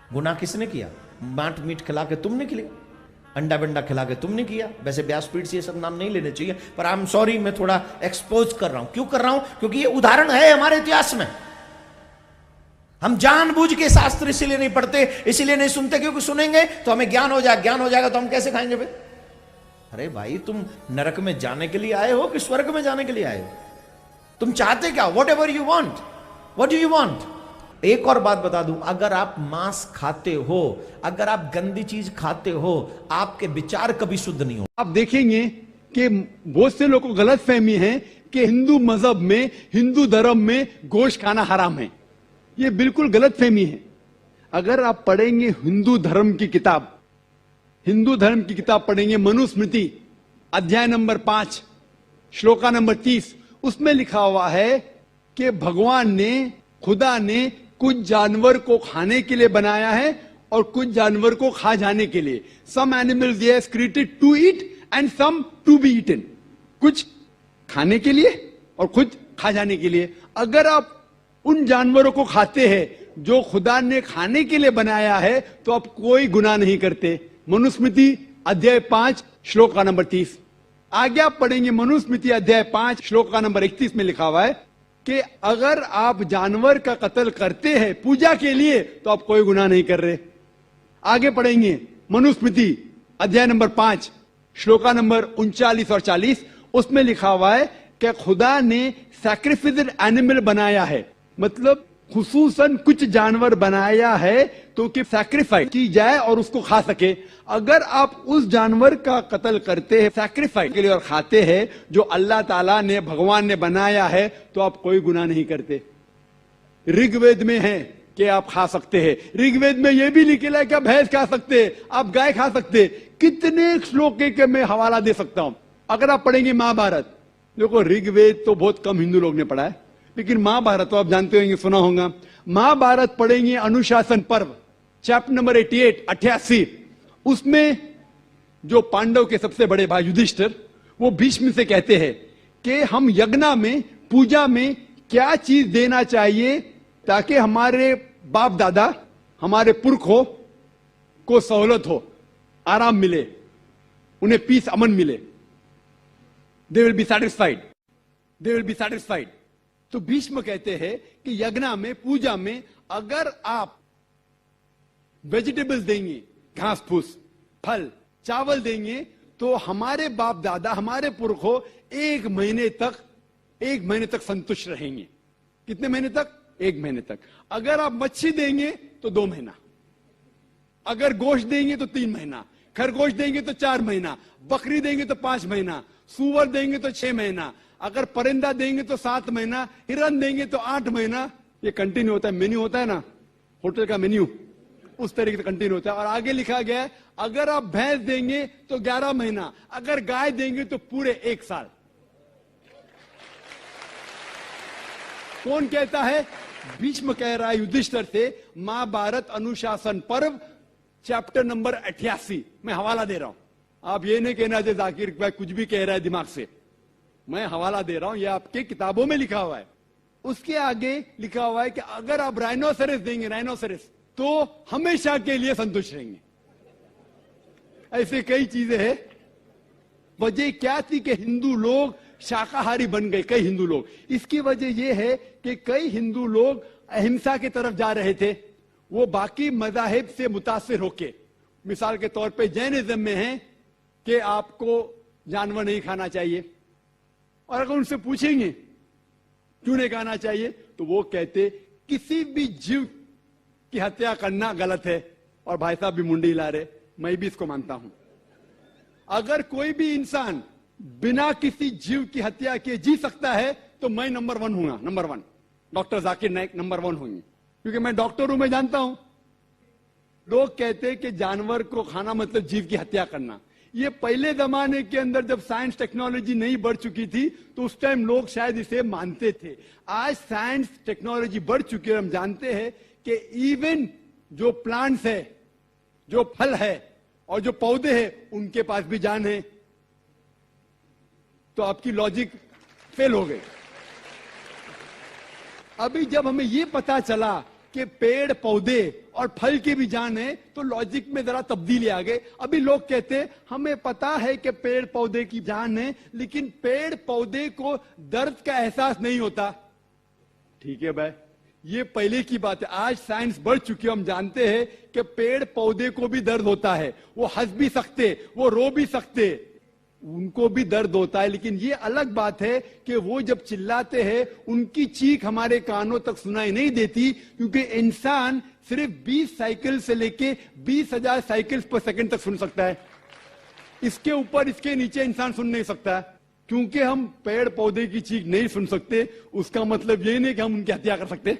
गुनाह किसने किया? मांट मीट खिला के तुमने किया, अंडा बंडा खिला के तुमने किया। वैसे व्यासपीठ से ये सब नाम नहीं लेने चाहिए, पर आई एम सॉरी, मैं थोड़ा एक्सपोज कर रहा हूं। क्यों कर रहा हूं? क्योंकि ये उदाहरण है हमारे इतिहास में। हम जानबूझ के शास्त्र इसीलिए नहीं पढ़ते, इसीलिए नहीं सुनते, क्योंकि सुनेंगे तो हमें ज्ञान हो जाएगा, ज्ञान हो जाएगा तो हम कैसे खाएंगे फिर? अरे भाई, तुम नरक में जाने के लिए आए हो कि स्वर्ग में जाने के लिए आए हो? तुम चाहते क्या? What ever you want, what do you want? एक और बात बता दूं, अगर आप मांस खाते हो, अगर आप गंदी चीज खाते हो, आपके विचार कभी शुद्ध नहीं हो। आप देखेंगे कि बहुत से लोगों को गलत फहमी है कि हिंदू मजहब में, हिंदू धर्म में गोश्त खाना हराम है। यह बिल्कुल गलत फहमी है। अगर आप पढ़ेंगे हिंदू धर्म की किताब, हिंदू धर्म की किताब पढ़ेंगे, मनुस्मृति अध्याय नंबर 5 श्लोका नंबर 30, उसमें लिखा हुआ है कि भगवान ने, खुदा ने कुछ जानवर को खाने के लिए बनाया है और कुछ जानवर को खा जाने के लिए। Some animals he has created to eat and some to be eaten. कुछ खाने के लिए और कुछ खा जाने के लिए। अगर आप उन जानवरों को खाते हैं जो खुदा ने खाने के लिए बनाया है, तो आप कोई गुनाह नहीं करते। मनुस्मृति अध्याय 5 श्लोक का नंबर 30। आगे आप पढ़ेंगे मनुस्मृति अध्याय 5 श्लोक का नंबर 31 में लिखा हुआ है कि अगर आप जानवर का कत्ल करते हैं पूजा के लिए, तो आप कोई गुनाह नहीं कर रहे। आगे पढ़ेंगे मनुस्मृति अध्याय नंबर 5 श्लोका नंबर 39 और 40, उसमें लिखा हुआ है कि खुदा ने सैक्रिफिस्ड एनिमल बनाया है, मतलब खुसूसन कुछ जानवर बनाया है तो कि सैक्रिफाइस की जाए और उसको खा सके। अगर आप उस जानवर का कत्ल करते हैं सैक्रिफाइस के लिए और खाते हैं जो अल्लाह ताला ने, भगवान ने बनाया है, तो आप कोई गुनाह नहीं करते। ऋग्वेद में है कि आप खा सकते हैं। ऋग्वेद में यह भी लिखा है कि आप भैंस खा सकते हैं, आप गाय खा सकते हैं। कितने श्लोक के मैं हवाला दे सकता हूं। अगर आप पढ़ेंगे महाभारत, देखो ऋग्वेद तो बहुत कम हिंदू लोग ने पढ़ा है, लेकिन महाभारत तो आप जानते होंगे, सुना होगा। महाभारत पढ़ेंगे अनुशासन पर्व चैप्टर नंबर 88, उसमें जो पांडव के सबसे बड़े भाई युधिष्ठिर, वो भीष्म से कहते हैं कि हम यज्ञ में, पूजा में क्या चीज देना चाहिए ताकि हमारे बाप दादा, हमारे पुरखों को सहूलत हो, आराम मिले, उन्हें पीस, अमन मिले। They will be satisfied, they will be satisfied. तो भीष्म कहते हैं कि यज्ञ में, पूजा में अगर आप वेजिटेबल्स देंगे, घास फूस, फल, चावल देंगे, तो हमारे बाप दादा, हमारे पुरखों 1 महीने तक संतुष्ट रहेंगे। कितने महीने तक? 1 महीने तक। अगर आप मच्छी देंगे तो 2 महीना, अगर गोश्त देंगे तो 3 महीना, खरगोश देंगे तो 4 महीना, बकरी देंगे तो 5 महीना, सूअर देंगे तो 6 महीना, अगर परिंदा देंगे तो 7 महीना, हिरन देंगे तो 8 महीना। ये कंटिन्यू होता है, मेन्यू होता है ना, होटल का मेन्यू, उस तरीके से कंटिन्यू होता है। और आगे लिखा गया है अगर आप भैंस देंगे तो 11 महीना, अगर गाय देंगे तो पूरे 1 साल। कौन कहता है? भीष्म कह रहा है युधिष्ठिर से। महाभारत अनुशासन पर्व चैप्टर नंबर 88, मैं हवाला दे रहा हूं। आप ये नहीं कहना चाहिए जाकिर भाई कुछ भी कह रहा है दिमाग से, मैं हवाला दे रहा हूं, यह आपके किताबों में लिखा हुआ है। उसके आगे लिखा हुआ है कि अगर आप राइनोसेरस देंगे, राइनोसेरस, तो हमेशा के लिए संतुष्ट रहेंगे। ऐसे कई चीजें हैं। वजह क्या थी कि हिंदू लोग शाकाहारी बन गए, कई हिंदू लोग। इसकी वजह यह है कि कई हिंदू लोग अहिंसा की तरफ जा रहे थे, वो बाकी मजाहिब से मुतासिर होके। मिसाल के तौर पे जैनिज्म में है कि आपको जानवर नहीं खाना चाहिए, और अगर उनसे पूछेंगे क्यों नहीं खाना चाहिए, तो वो कहते किसी भी जीव की हत्या करना गलत है। और भाई साहब भी मुंडी हिला रहे, मैं भी इसको मानता हूं। अगर कोई भी इंसान बिना किसी जीव की हत्या किए जी सकता है, तो मैं नंबर 1 हूंगा, number 1। Doctor Zakir Naik number 1 होंगे, क्योंकि मैं डॉक्टर हूं, मैं जानता हूं। लोग कहते हैं कि जानवर को खाना मतलब जीव की हत्या करना। ये पहले जमाने के अंदर जब साइंस टेक्नोलॉजी नहीं बढ़ चुकी थी, तो उस टाइम लोग शायद इसे मानते थे। आज साइंस टेक्नोलॉजी बढ़ चुकी है, हम जानते हैं कि इवन जो प्लांट्स है, जो फल है और जो पौधे हैं, उनके पास भी जान है। तो आपकी लॉजिक फेल हो गई। अभी जब हमें यह पता चला कि पेड़ पौधे और फल की भी जान है, तो लॉजिक में जरा तब्दीली आ गई। अभी लोग कहते हैं हमें पता है कि पेड़ पौधे की जान है, लेकिन पेड़ पौधे को दर्द का एहसास नहीं होता। ठीक है भाई, ये पहले की बात है। आज साइंस बढ़ चुकी है, हम जानते हैं कि पेड़ पौधे को भी दर्द होता है। वो हंस भी सकते, वो रो भी सकते, उनको भी दर्द होता है। लेकिन ये अलग बात है कि वो जब चिल्लाते हैं उनकी चीख हमारे कानों तक सुनाई नहीं देती, क्योंकि इंसान सिर्फ 20 साइकिल से लेके 20,000 साइकिल पर सेकंड तक सुन सकता है। इसके ऊपर इसके नीचे इंसान सुन नहीं सकता। क्योंकि हम पेड़ पौधे की चीख नहीं सुन सकते, उसका मतलब ये नहीं कि हम उनकी हत्या कर सकते।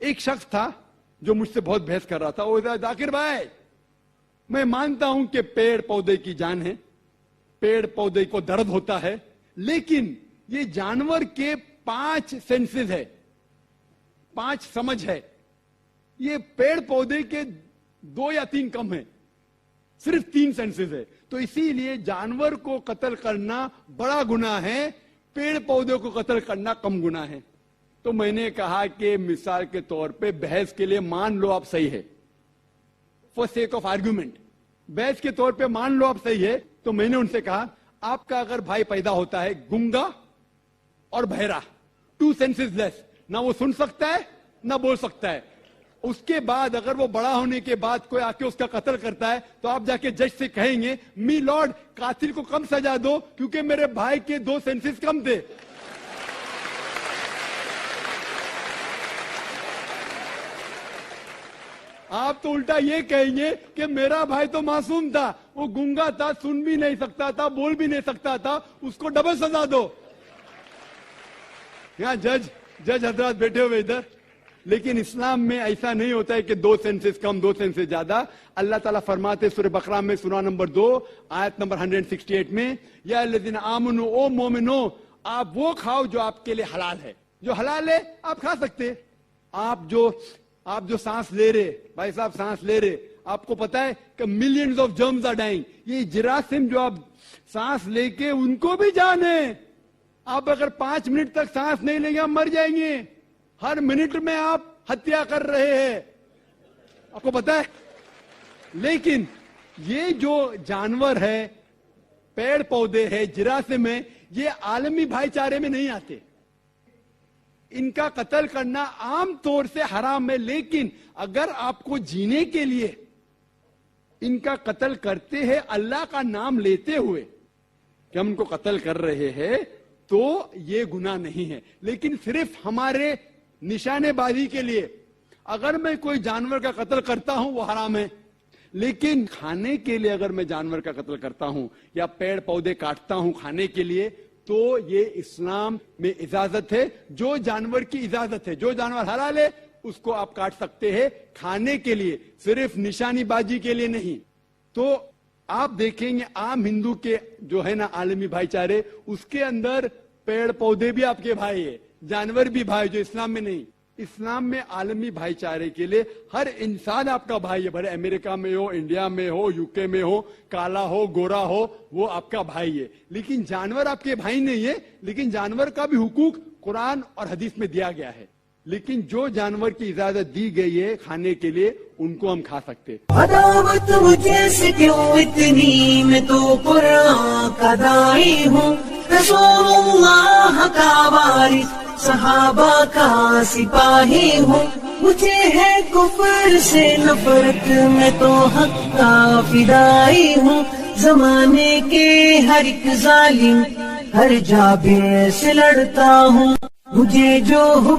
एक शख्स था जो मुझसे बहुत बहस कर रहा था। वो जाकिर भाई, मैं मानता हूं कि पेड़ पौधे की जान है, पेड़ पौधे को दर्द होता है, लेकिन ये जानवर के 5 सेंसेस है, 5 समझ है। ये पेड़ पौधे के 2 या 3 कम है, सिर्फ 3 सेंसेस है। तो इसीलिए जानवर को कत्ल करना बड़ा गुनाह है, पेड़ पौधे को कत्ल करना कम गुनाह है। तो मैंने कहा कि मिसाल के तौर पे बहस के लिए मान लो आप सही है, फॉर सेक ऑफ आर्ग्यूमेंट, बहस के तौर पे मान लो आप सही है। तो मैंने उनसे कहा आपका अगर भाई पैदा होता है गूंगा और बहरा, 2 सेंसेस लेस, ना वो सुन सकता है ना बोल सकता है, उसके बाद अगर वो बड़ा होने के बाद कोई आके उसका कत्ल करता है, तो आप जाके जज से कहेंगे मी लॉर्ड कातिल को कम सजा दो क्योंकि मेरे भाई के 2 सेंसेस कम थे। आप तो उल्टा ये कहेंगे कि मेरा भाई तो मासूम था, वो गूंगा था, सुन भी नहीं सकता था, बोल भी नहीं सकता था, उसको डबल सजा दो। यहां जज हजरत बैठे हुए इधर। लेकिन इस्लाम में ऐसा नहीं होता है कि 2 सेंसेस कम 2 सेंसेस ज्यादा। अल्लाह ताला फरमाते सूरह बकरा में सूरा नंबर 2 आयत नंबर 168 में, या अल्लज़ीना आमनू, ओ मोमिनो, आप वो खाओ जो आपके लिए हलाल है। जो हलाल है आप खा सकते। आप जो सांस ले रहे, भाई साहब सांस ले रहे, आपको पता है कि millions of germs are dying. ये जरासीम जो आप सांस लेके, उनको भी जान है। आप अगर 5 मिनट तक सांस नहीं लेंगे आप मर जाएंगे। हर मिनट में आप हत्या कर रहे हैं, आपको पता है। लेकिन ये जो जानवर है, पेड़ पौधे है, जरासीम है, ये आलमी भाईचारे में नहीं आते। इनका कत्ल करना आम तौर से हराम है। लेकिन अगर आपको जीने के लिए इनका कत्ल करते हैं अल्लाह का नाम लेते हुए कि हम इनको कत्ल कर रहे हैं, तो ये गुनाह नहीं है। लेकिन सिर्फ हमारे निशानेबाजी के लिए अगर मैं कोई जानवर का कत्ल करता हूं वो हराम है। लेकिन खाने के लिए अगर मैं जानवर का कत्ल करता हूं या पेड़ पौधे काटता हूं खाने के लिए, तो ये इस्लाम में इजाजत है। जो जानवर की इजाजत है, जो जानवर हलाल है, उसको आप काट सकते हैं खाने के लिए, सिर्फ निशानीबाजी के लिए नहीं। तो आप देखेंगे आम हिंदू के जो है ना आलमी भाईचारे, उसके अंदर पेड़ पौधे भी आपके भाई है, जानवर भी भाई, जो इस्लाम में नहीं। इस्लाम में आलमी भाईचारे के लिए हर इंसान आपका भाई है, भले अमेरिका में हो, इंडिया में हो, यूके में हो, काला हो, गोरा हो, वो आपका भाई है। लेकिन जानवर आपके भाई नहीं है। लेकिन जानवर का भी हुकूक कुरान और हदीस में दिया गया है। लेकिन जो जानवर की इजाजत दी गई है खाने के लिए, उनको हम खा सकते। अदावत मुझे से क्यों इतनी, मैं तो कुरान का दाई हूँ, रसूलुल्लाह का वारिस, सहाबा का सिपाही हूँ। मुझे है कुफर से नफरत, मैं तो हक का फिदाई हूँ। जमाने के हर एक जालिम, हर जाबिर से लड़ता हूँ। मुझे जो